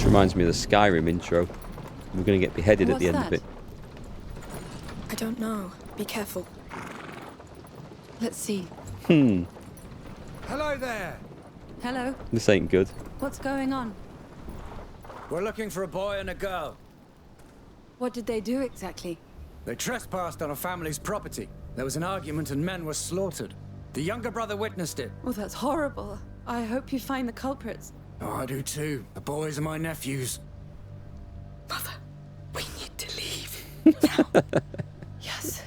This reminds me of the Skyrim intro. We're going to get beheaded at the end of it. I don't know. Be careful. Let's see. Hello there. Hello. This ain't good. What's going on? We're looking for a boy and a girl. What did they do exactly? They trespassed on a family's property. There was an argument and men were slaughtered. The younger brother witnessed it. Oh, that's horrible. I hope you find the culprits. Oh, I do too. The boys are my nephews. Mother, we need to leave. Now. Yes.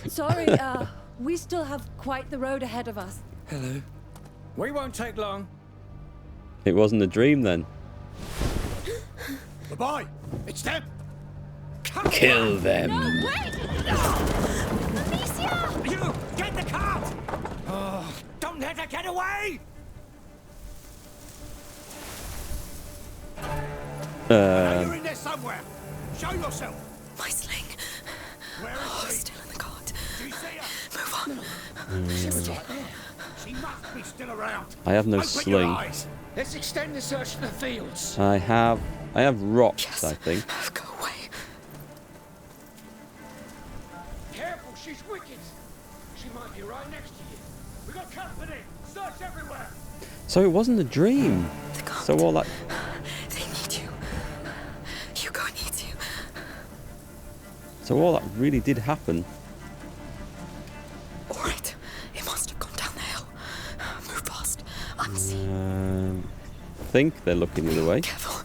Sorry, we still have quite the road ahead of us. Hello. We won't take long. It wasn't a dream then. The boy! It's them! Come Kill them. No, wait! Amicia! You! Get the cart! Oh, don't let her get away! You're in there somewhere. Show yourself. My sling. Where is she? Still in the cart. Do you see her? Move on. She's right there. She must be still around. I have no Open sling. your eyes. Let's extend the search to the fields. I have rocks, Yes. I think. Go away. Careful, she's wicked. She might be right next to you. We got company. Search everywhere. So it wasn't a dream. The cart. So all that. They need you. Hugo needs you. So all that really did happen. All right. It must have gone down the hill. Move fast. Unseen. I think they're looking the other way. Careful.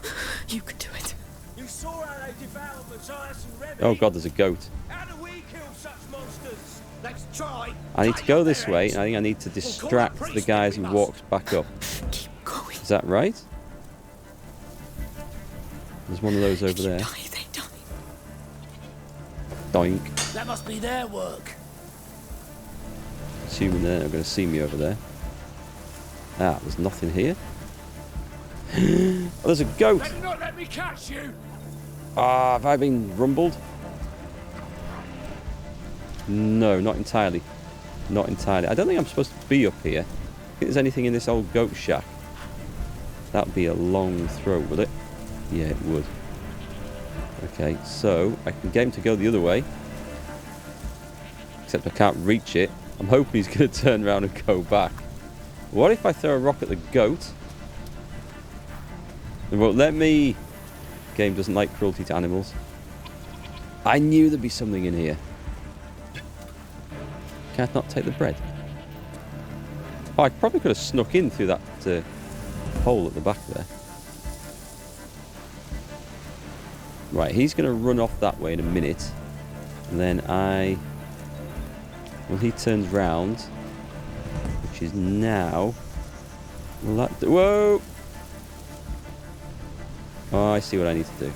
You can do it. You saw how they devoured Matthias and Remy. Oh god, there's a goat. How do we kill such monsters? Let's try. I need to go this way, and I think I need to distract the guys who walked back up. Keep going. Is that right? There's one of those over there. Die, they die. Doink. That must be their work. Assuming they're not going to see me over there. Ah, there's nothing here. Oh, there's a goat. Better not let me catch you. Ah, have I been rumbled? No, not entirely. Not entirely. I don't think I'm supposed to be up here. Think there's anything in this old goat shack? That'd be a long throw, would it? Yeah, it would. Okay, so I can get him to go the other way. Except I can't reach it. I'm hoping he's going to turn around and go back. What if I throw a rock at the goat? It won't let me. Game doesn't like cruelty to animals. I knew there'd be something in here. Can I not take the bread? Oh, I probably could have snuck in through that hole at the back there. Right, he's going to run off that way in a minute. And then when he turns round, which is now... Whoa! Oh, I see what I need to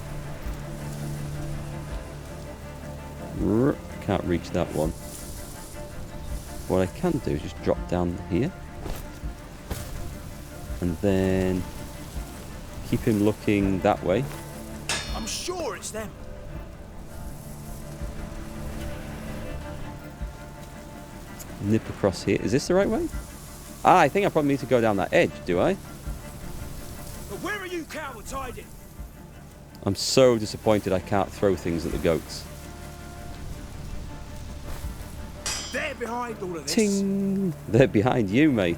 do. Can't reach that one. What I can do is just drop down here. And then keep him looking that way. I'm sure it's them. Nip across here. Is this the right way? Ah, I think I probably need to go down that edge, do I? But where are you cowards hiding? I'm so disappointed I can't throw things at the goats. They're behind all of this. Ting! They're behind you, mate.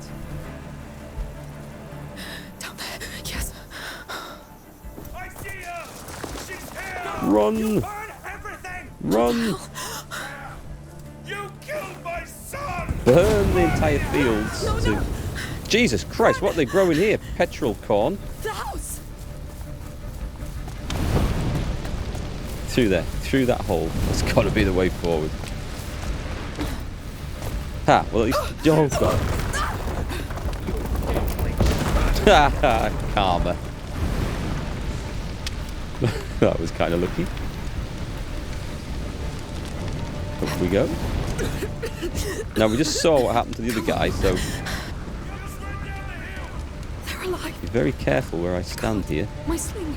Down there. Yes. I see her. She's here. Run! You burn everything. Run! You killed my son. Burn the entire fields. No. Jesus Christ, what are they growing here? Petrol corn? The house. Through there. Through that hole. That's got to be the way forward. Ha! Well, at least... Oh, God. Karma. That was kind of lucky. Up we go. Now, we just saw what happened to the other guy, so... They're alive. Be very careful where I stand here. My sling.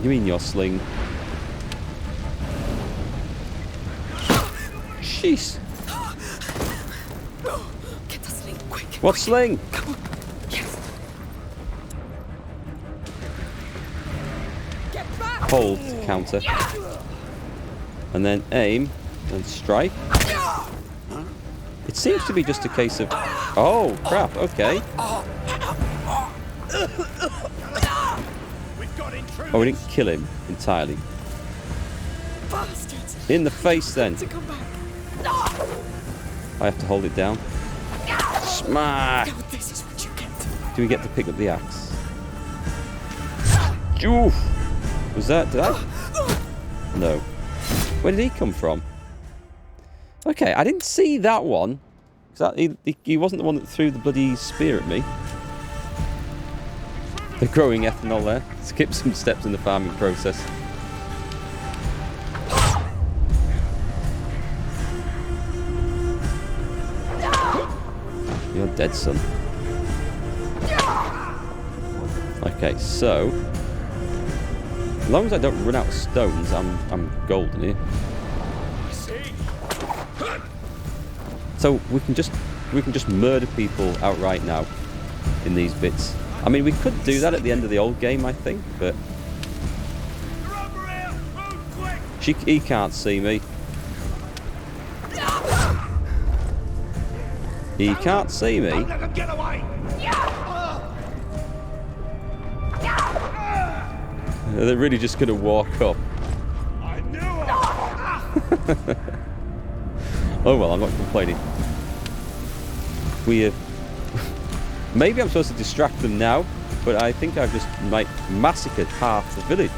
You mean your sling? Jeez. Get the sling quick. What sling? Come on. Yes. hold to counter. And then aim and strike. It seems to be just a case of... Oh, crap, okay. Oh, we didn't kill him entirely. Bastards! In the face, then. To come back. I have to hold it down. Smack! Now this is what you get. Do we get to pick up the axe? Oof! Was that... Did I? No. Where did he come from? Okay, I didn't see that one. He wasn't the one that threw the bloody spear at me. The growing ethanol there. Skip some steps in the farming process. You're dead, son. Okay, so as long as I don't run out of stones, I'm golden here. So we can just murder people outright now in these bits. I mean, we could do that at the end of the old game, I think, but he can't see me. He can't see me. They're really just going to walk up. I knew it. Oh well, I'm not complaining. Maybe I'm supposed to distract them now, but I think I've just massacred half the village.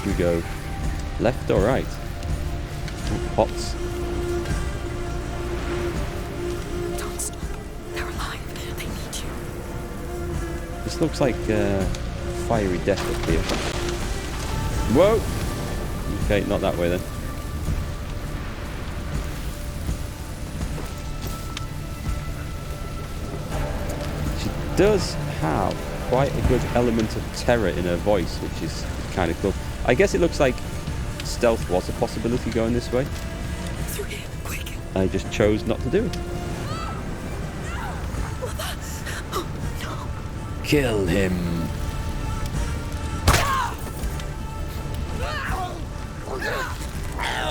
Here we go. Left or right? Oh, pots. Don't stop. They're alive. They need you. This looks like fiery death up here. Whoa! Okay, not that way then. She does have quite a good element of terror in her voice, which is kind of cool. I guess it looks like stealth was a possibility going this way. Through here, quick. I just chose not to do it. Oh, no. Kill him.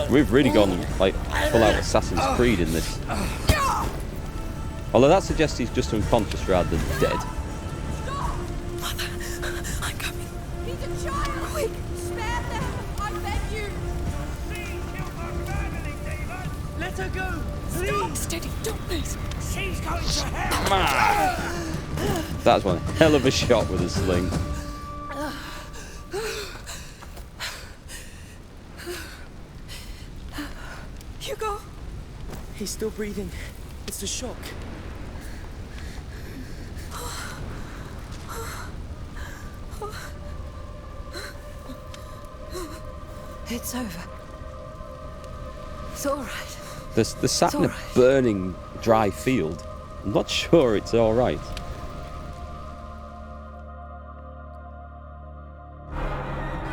We've really gone like full out Assassin's Creed in this. Although that suggests he's just unconscious rather than dead. Mother, I'm coming. He's a child! Quick. Spare them! I beg you! Let her go, Stop. please. Steady. Don't miss. She's going to hell. That's one hell of a shot with a sling. Hugo. He's still breathing. It's the shock. It's over. It's all right. They're sat in a alright. burning, dry field. I'm not sure it's all right.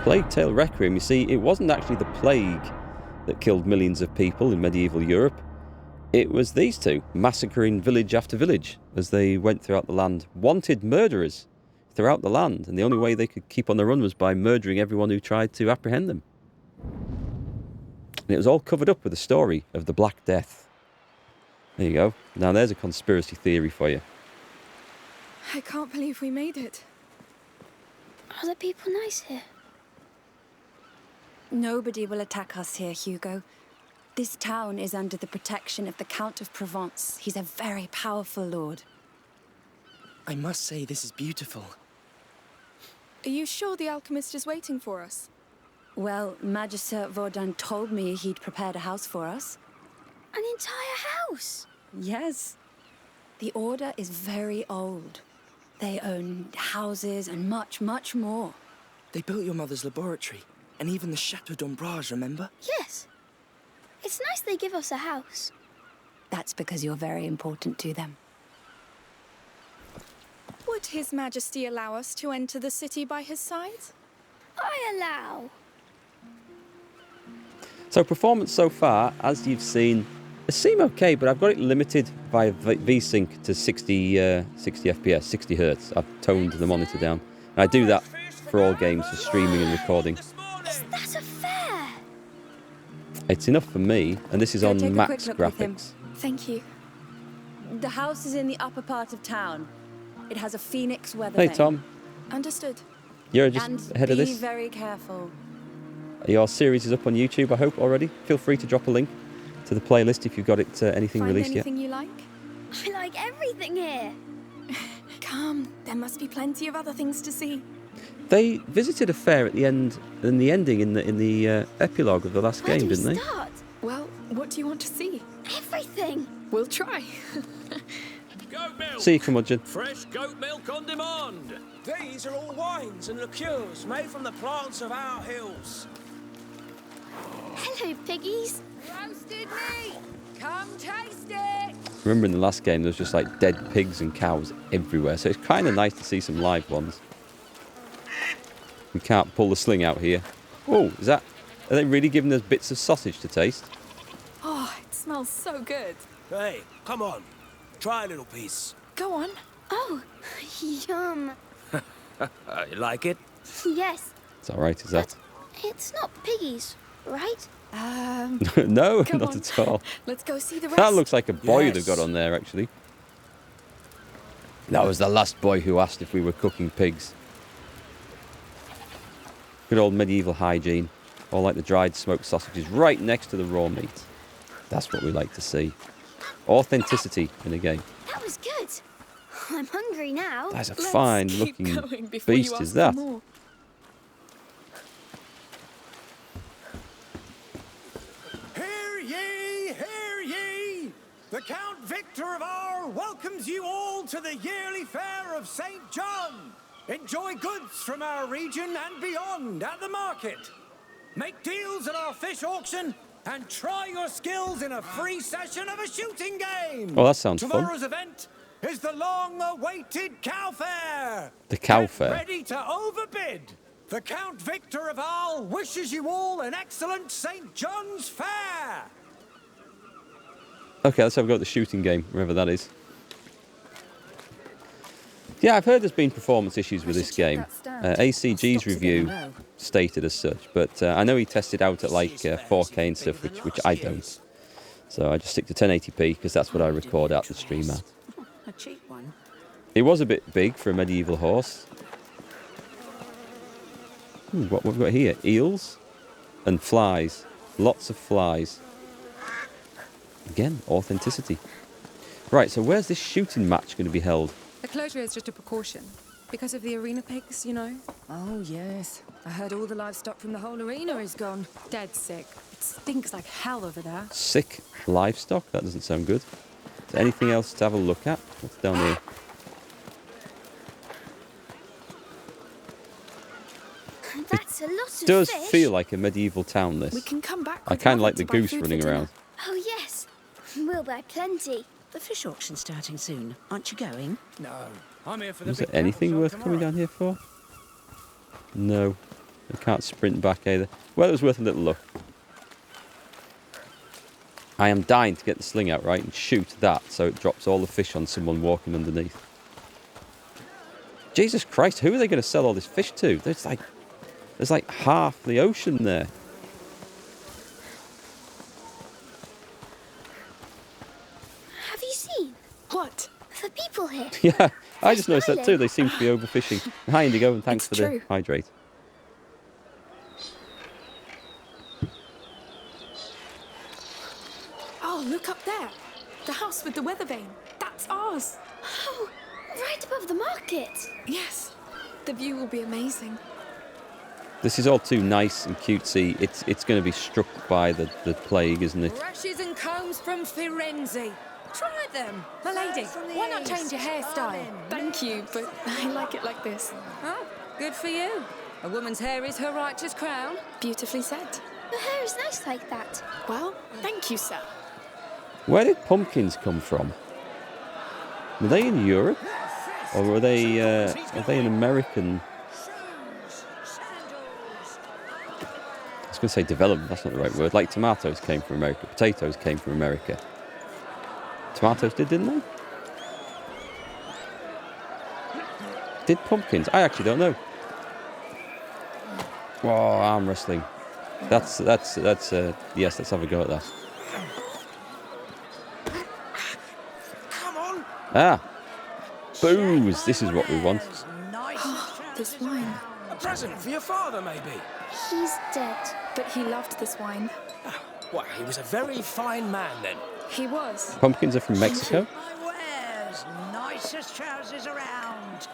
Plague Tale Requiem, you see, it wasn't actually the plague that killed millions of people in medieval Europe. It was these two, massacring village after village as they went throughout the land. Wanted murderers throughout the land, and the only way they could keep on the run was by murdering everyone who tried to apprehend them. And it was all covered up with the story of the Black Death. There you go. Now there's a conspiracy theory for you. I can't believe we made it. Are the people nice here? Nobody will attack us here, Hugo. This town is under the protection of the Count of Provence. He's a very powerful lord. I must say, this is beautiful. Are you sure the alchemist is waiting for us? Well, Magister Vaudin told me he'd prepared a house for us. An entire house? Yes. The Order is very old. They own houses and much, much more. They built your mother's laboratory, and even the Chateau d'Ombrage, remember? Yes. It's nice they give us a house. That's because you're very important to them. Would His Majesty allow us to enter the city by his side? I allow. So performance so far, as you've seen, They seem okay, but I've got it limited via VSync to 60 FPS, 60 hertz. I've toned the monitor down. And I do that for all games, for streaming and recording. Is that a fair? It's enough for me, and this is Go on take a max quick look with him. graphics. Thank you. The house is in the upper part of town. It has a phoenix weather Hey, vane. Tom. Understood. You're just And ahead of be this. very careful. Your series is up on YouTube, I hope, already. Feel free to drop a link to the playlist if you've got it anything Find released anything you like? I like everything here. Come, there must be plenty of other things to see. yet. They visited a fair at the end, in the ending, in the epilogue of the last Where game, do didn't we they? start? Well, what do you want to see? Everything. We'll try. Goat milk! See you, curmudgeon. Fresh goat milk on demand! These are all wines and liqueurs made from the plants of our hills. Hello, piggies. Roasted meat! Come taste it! Remember in the last game, there was just like dead pigs and cows everywhere, so it's kind of nice to see some live ones. We can't pull the sling out here. Oh, is that... Are they really giving us bits of sausage to taste? Oh, it smells so good. Hey, come on. Try a little piece. Go on. Oh, yum. You like it? Yes, It's alright, is that? it's not piggies, right? No, Come not on. at all. Let's go see the rest. That looks like a boy Yes. they've got on there, actually. That was the last boy who asked if we were cooking pigs. Good old medieval hygiene. All like the dried smoked sausages right next to the raw meat. That's what we like to see. Authenticity in a game. That was good. I'm hungry now. That's a Let's fine keep looking going before you beast, ask is for that? more. Hear ye, hear ye! The Count Victor of Arles welcomes you all to the yearly fair of St. John. Enjoy goods from our region and beyond at the market. Make deals at our fish auction and try your skills in a free session of a shooting game. Oh, that sounds fun. Tomorrow's event is the long-awaited cow fair. The cow Get fair. ready to overbid. The Count Victor of Arles wishes you all an excellent St. John's fair. Okay, let's have a go at the shooting game, wherever that is. Yeah, I've heard there's been performance issues with this game. ACG's review stated as such, but I know he tested out at like 4K and stuff, which I don't. So I just stick to 1080p because that's what I record at the stream at. A cheap one. It was a bit big for a medieval horse. What we've got here? Eels and flies. Lots of flies. Again, authenticity. Right, so where's this shooting match going to be held? The closure is just a precaution. Because of the arena pigs, you know? Oh, yes. I heard all the livestock from the whole arena is gone. Dead sick. It stinks like hell over there. Sick livestock? That doesn't sound good. Is there anything else to have a look at? What's down here? That's a lot of Does fish. feel like a medieval town, We this. can come back. I with kind of money like the to buy goose food for running dinner. around. Oh, yes. We'll buy plenty. The fish auction's starting soon. Aren't you going? No, I'm here for the Was big there anything cattle worth show coming tomorrow. down here for? No. I can't sprint back either. Well, it was worth a little look. I am dying to get the sling out, right, and shoot that so it drops all the fish on someone walking underneath. Jesus Christ, who are they going to sell all this fish to? There's like half the ocean there. Have you seen What? the people here? Yeah, I just noticed that too. They seem to be overfishing. Hi, Indigo, and thanks It's for true. the hydrate. Oh, look up there. The house with the weather vane. That's ours. Oh, right above the market. Yes. The view will be amazing. This is all too nice and cutesy. It's going to be struck by the plague, isn't it? Brushes and combs from Firenze. Try them. My lady, why not change your hairstyle? Thank you, but I like it like this. Oh, good for you. A woman's hair is her righteous crown. Beautifully said. Your hair is nice like that. Well, thank you, sir. Where did pumpkins come from? Were they in Europe? Or were they an American... I was going to say development, that's not the right word. Like tomatoes came from America, potatoes came from America. Tomatoes did, didn't they? Did pumpkins? I actually don't know. Oh, arm wrestling. Yes, let's have a go at that. Come on. Ah! Booze! This is what we want. This wine. A present for your father, maybe. He's dead. But he loved this wine. Well, he was a very fine man then. He was. Pumpkins are from Mexico. My wares, nicest trousers around.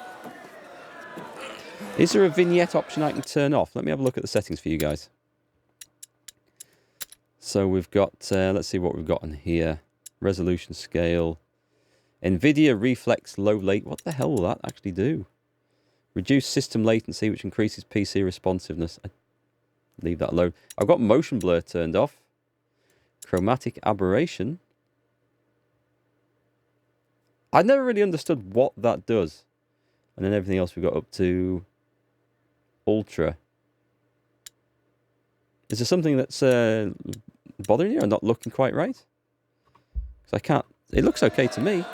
Is there a vignette option I can turn off? Let me have a look at the settings for you guys. So we've got, let's see what we've got on here. Resolution scale. NVIDIA Reflex Low Late. What the hell will that actually do? Reduce system latency, which increases PC responsiveness. Leave that alone. I've got motion blur turned off. Chromatic aberration. I never really understood what that does. And then everything else we got up to ultra. Is there something that's bothering you or not looking quite right? Because I can't. It looks okay to me.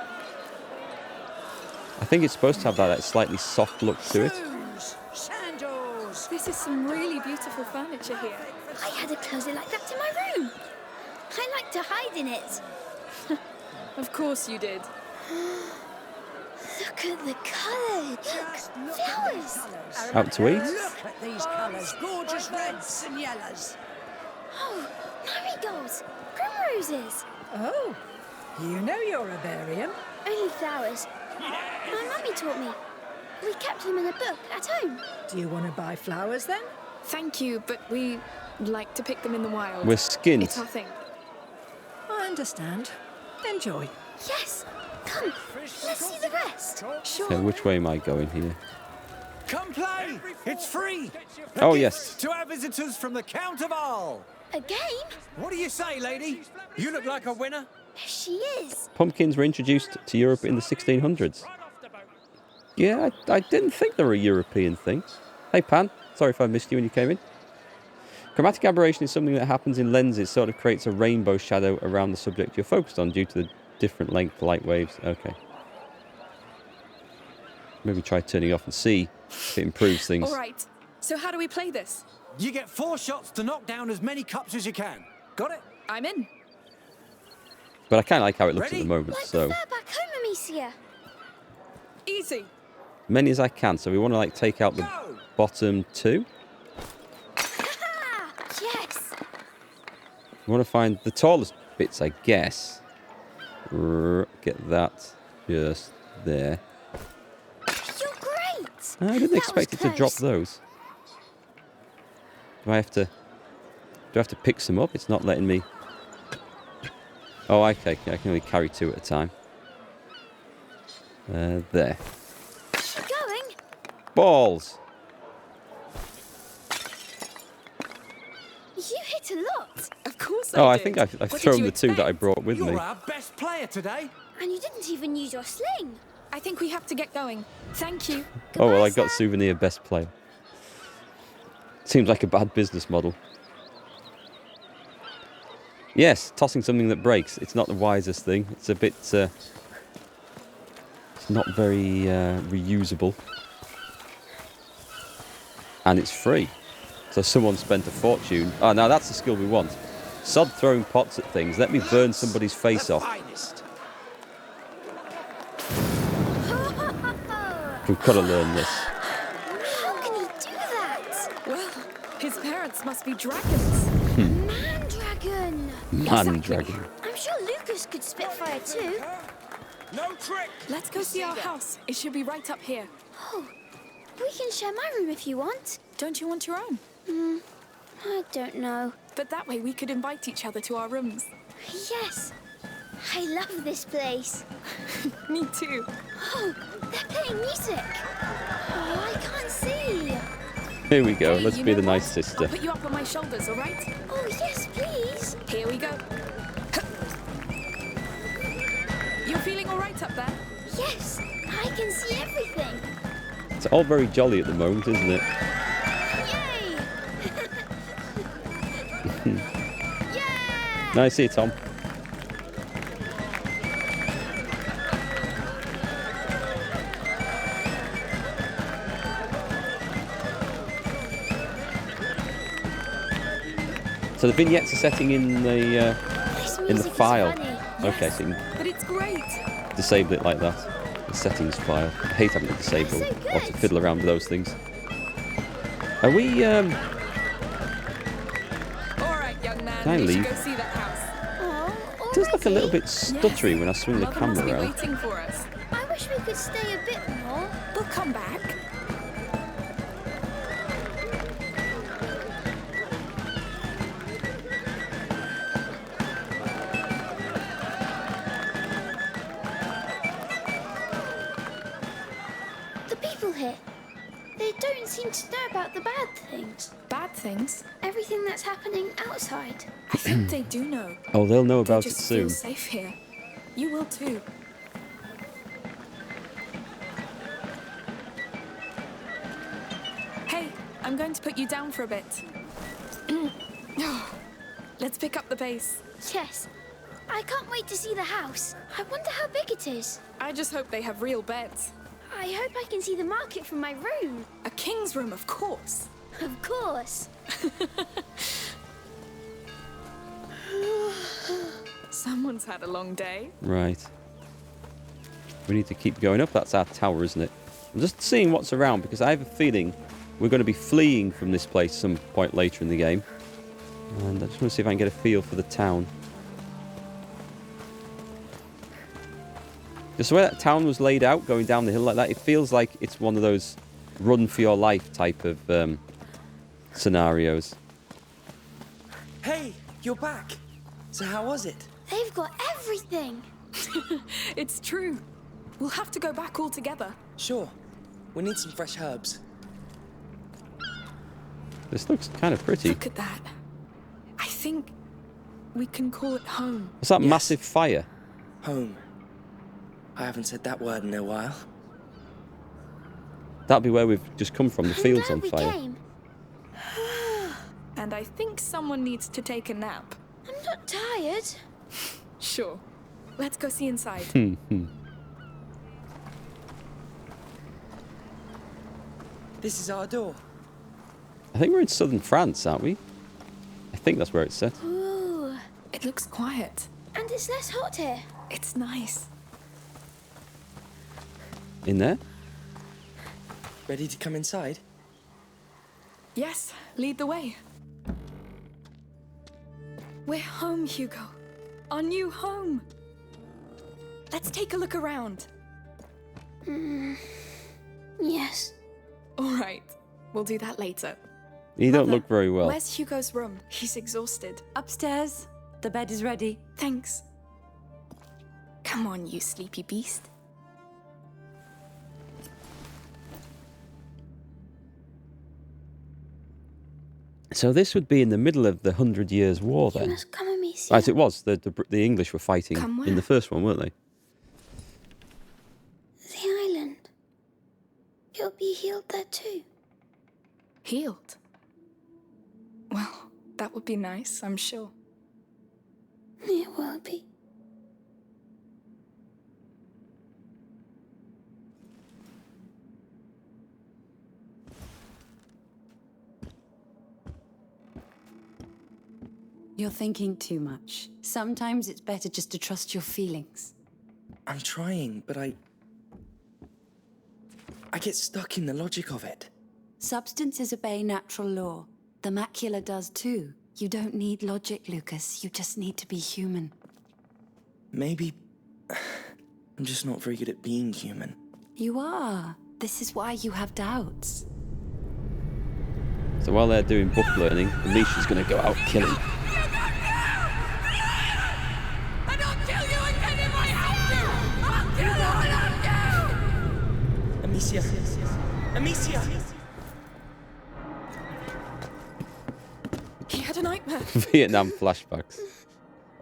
I think it's supposed to have that slightly soft look to it. Shoes, sandals. This is some really beautiful furniture here. I had a closet like that in my room. I like to hide in it. Of course you did. Look at the colours. Look, flowers. Out to eat? Look at these colours, gorgeous reds and yellows. Oh, marigolds, primroses. Oh, you know you're a barium. Only flowers. My mummy taught me. We kept them in a book at home. Do you want to buy flowers then? Thank you, but we like to pick them in the wild. We're skint. It's our thing. I understand. Enjoy. Yes. Come, let's see the rest. Sure. Okay, which way am I going here? Come play! It's free! A Oh, gift yes. To our visitors from the Count of Arl. A game? What do you say, lady? You look like a winner. She is. Pumpkins were introduced to Europe in the 1600s. Yeah, I didn't think they were a European thing. Hey, Pan. Sorry if I missed you when you came in. Chromatic aberration is something that happens in lenses, sort of creates a rainbow shadow around the subject you're focused on due to the different length light waves. Okay. Maybe try turning off and see if it improves things. All right. So how do we play this? You get 4 shots to knock down as many cups as you can. Got it? I'm in. But I kind of like how it looks Ready? at the moment, Like so the fair back home, Amicia. Easy. many as I can. So we want to like take out the Go! bottom 2. Ha! Yes. We want to find the tallest bits, I guess. Get that just there. You're great. I didn't That expect was it to drop close. those. Do I have to pick some up? It's not letting me. Oh, okay. I can only carry 2 at a time. There. Keep going. Balls! You hit a lot. Of course Oh, I did. think I've What did thrown you the 2 that I expect? brought with You're me. our best player today. And you didn't even use your sling. I think we have to get going. Thank you. Oh, well, I Goodbye, got Sam. souvenir best player. Seems like a bad business model. Yes, tossing something that breaks. It's not the wisest thing. It's a bit... it's not very reusable. And it's free. So someone spent a fortune. Oh, now that's the skill we want. Sod throwing pots at things. Let me burn somebody's face The off. finest. We've got to learn this. How can he do that? Well, his parents must be dragons. Man-dragon. Man-dragon. I'm sure Lucas could spit fire too. No trick. Let's go see our house. It should be right up here. Oh, we can share my room if you want. Don't you want your own? I don't know. But that way we could invite each other to our rooms. Yes. I love this place. Me too. Oh, they're playing music. Oh, I can't see. Here we go. Hey, Let's you be know the nice what? sister. I'll put you up on my shoulders, all right? Oh, yes, please. Here we go. You're feeling all right up there? Yes, I can see everything. It's all very jolly at the moment, isn't it? Yay! Yeah! Nice to see you, Tom. So the vignettes are setting in the This in the music is file. funny. Okay, so you But it's great. can disable it like that. The settings file. I hate having it disabled So or to good. fiddle around with those things. Are we? All right, young man. Can I we leave? should go see that house. Oh, It does look a little already? bit stuttery when I swing the Mother camera must be around. waiting for us. I wish we could stay a bit more. We'll come back. The people here, they don't seem to know about the bad things. Bad things? Everything that's happening outside. I think they do know. Oh, they'll know They about it just soon. feel safe here. You will too. Hey, I'm going to put you down for a bit. Let's pick up the pace. Yes. I can't wait to see the house. I wonder how big it is. I just hope they have real beds. I hope I can see the market from my room. A king's room, of course. Of course. Someone's had a long day. Right. We need to keep going up. That's our tower, isn't it? I'm just seeing what's around because I have a feeling we're going to be fleeing from this place some point later in the game. And I just want to see if I can get a feel for the town. Just the way that town was laid out, going down the hill like that, it feels like it's one of those run for your life type of scenarios. Hey, you're back. So how was it? They've got everything. It's true. We'll have to go back all together. Sure. We need some fresh herbs. This looks kind of pretty. Look at that. I think we can call it home. What's that Yes. massive fire? Home. I haven't said that word in a while. That'll be where we've just come from, the I'm fields glad on we fire. came. And I think someone needs to take a nap. I'm not tired. Sure. Let's go see inside. This is our door. I think we're in southern France, aren't we? I think that's where it's set. Ooh. It looks quiet. And it's less hot here. It's nice. In there? Ready to come inside? Yes, lead the way. We're home, Hugo. Our new home. Let's take a look around. Yes. All right, we'll do that later. You don't Mother, look very well. Where's Hugo's room? He's exhausted. Upstairs. The bed is ready. Thanks. Come on, you sleepy beast. So this would be in the middle of the 100 Years' War You then? must come and meet Right, it was. The English were fighting Come in the where? first one, weren't they? the island. You'll be healed there too. Healed? Well, that would be nice, I'm sure. It will be. You're thinking too much. Sometimes it's better just to trust your feelings. I'm trying, but I get stuck in the logic of it. Substances obey natural law. The macula does too. You don't need logic, Lucas. You just need to be human. Maybe I'm just not very good at being human. You are. This is why you have doubts. So while they're doing book learning, Alicia's going to go out killing. And I'll kill you again if I have to! I'll kill all of you! Amicia! Amicia! He had a nightmare. Vietnam flashbacks.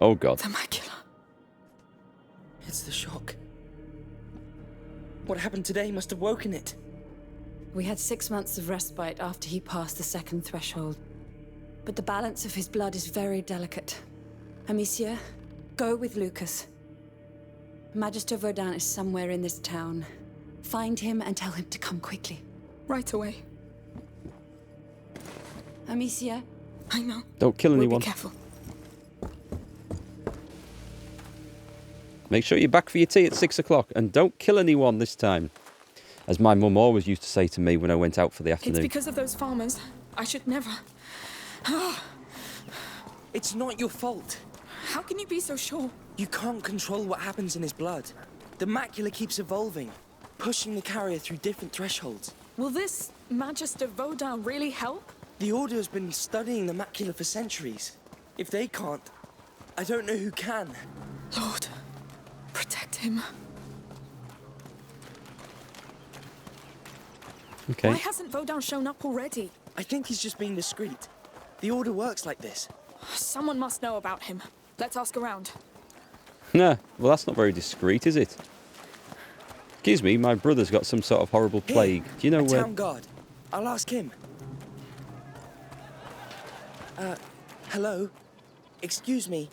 Oh god. The macula. It's the shock. What happened today must have woken it. We had 6 months of respite after he passed the second threshold. But the balance of his blood is very delicate. Amicia, go with Lucas. Magister Verdun is somewhere in this town. Find him and tell him to come quickly. Right away. Amicia, I know. Don't kill anyone. Be careful. Make sure you're back for your tea at 6 o'clock. And don't kill anyone this time. As my mum always used to say to me when I went out for the afternoon. It's because of those farmers. I should never. It's not your fault. How can you be so sure? You can't control what happens in his blood. The macula keeps evolving, pushing the carrier through different thresholds. Will this Magister Vaudin really help? The Order has been studying the macula for centuries. If they can't, I don't know who can. Lord, protect him. Okay. Why hasn't Vaudin shown up already? I think he's just being discreet. The Order works like this. Someone must know about him. Let's ask around. Nah, well that's not very discreet, is it? Excuse me, my brother's got some sort of horrible plague. Do you know where... Town guard. I'll ask him. Hello? Excuse me.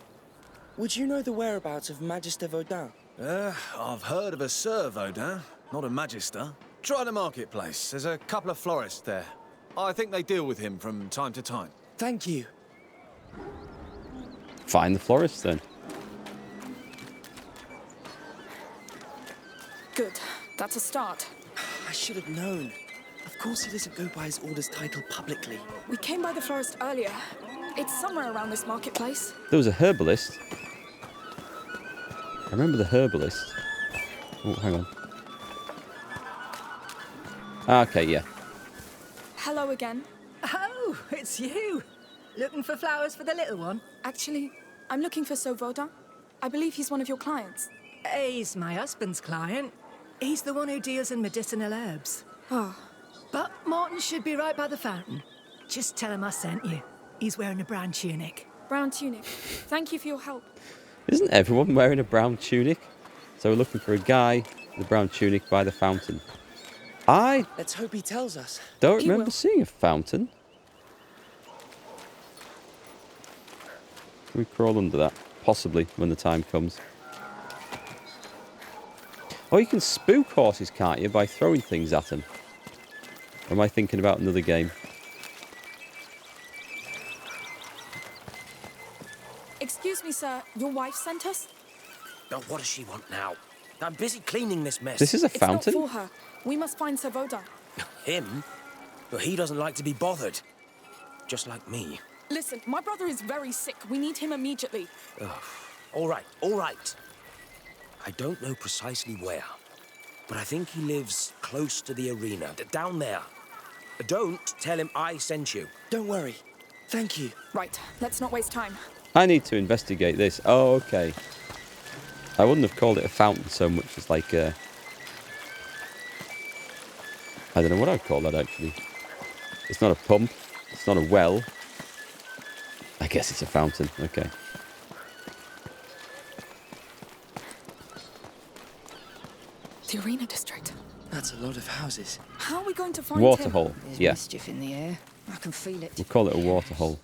Would you know the whereabouts of Magister Vaudin? I've heard of a Sir Vaudin, not a Magister. Try the marketplace. There's a couple of florists there. I think they deal with him from time to time. Thank you. Find the florist then. Good. That's a start. I should have known. Of course he doesn't go by his order's title publicly. We came by the florist earlier. It's somewhere around this marketplace. There was a herbalist. I remember the herbalist. Oh, hang on. Okay, yeah. Hello again. Oh, it's you. Looking for flowers for the little one? Actually, I'm looking for Sir Vaudin. I believe he's one of your clients. He's my husband's client. He's the one who deals in medicinal herbs. Oh. But Martin should be right by the fountain. Just tell him I sent you. He's wearing a brown tunic. Brown tunic. Thank you for your help. Isn't everyone wearing a brown tunic? So we're looking for a guy with a brown tunic by the fountain. Let's hope he tells us. Don't remember seeing a fountain. Can we crawl under that? Possibly, when the time comes. Oh, you can spook horses, can't you, by throwing things at them? Or am I thinking about another game? Excuse me, sir. Your wife sent us? Oh, what does she want now? I'm busy cleaning this mess. This is a fountain? It's not for her. We must find Sir Vaudin. Him? But he doesn't like to be bothered. Just like me. Listen, my brother is very sick. We need him immediately. All right, all right. I don't know precisely where, but I think he lives close to the arena, down there. Don't tell him I sent you. Don't worry. Thank you. Right, let's not waste time. I need to investigate this. Oh, okay. I wouldn't have called it a fountain so much as like a... I don't know what I'd call that, actually. It's not a pump. It's not a well. I guess it's a fountain. Okay. The arena district. That's a lot of houses. How are we going to find Water him? hole. There's Yeah. mischief in the air. I can feel it. We'll call it a water hole.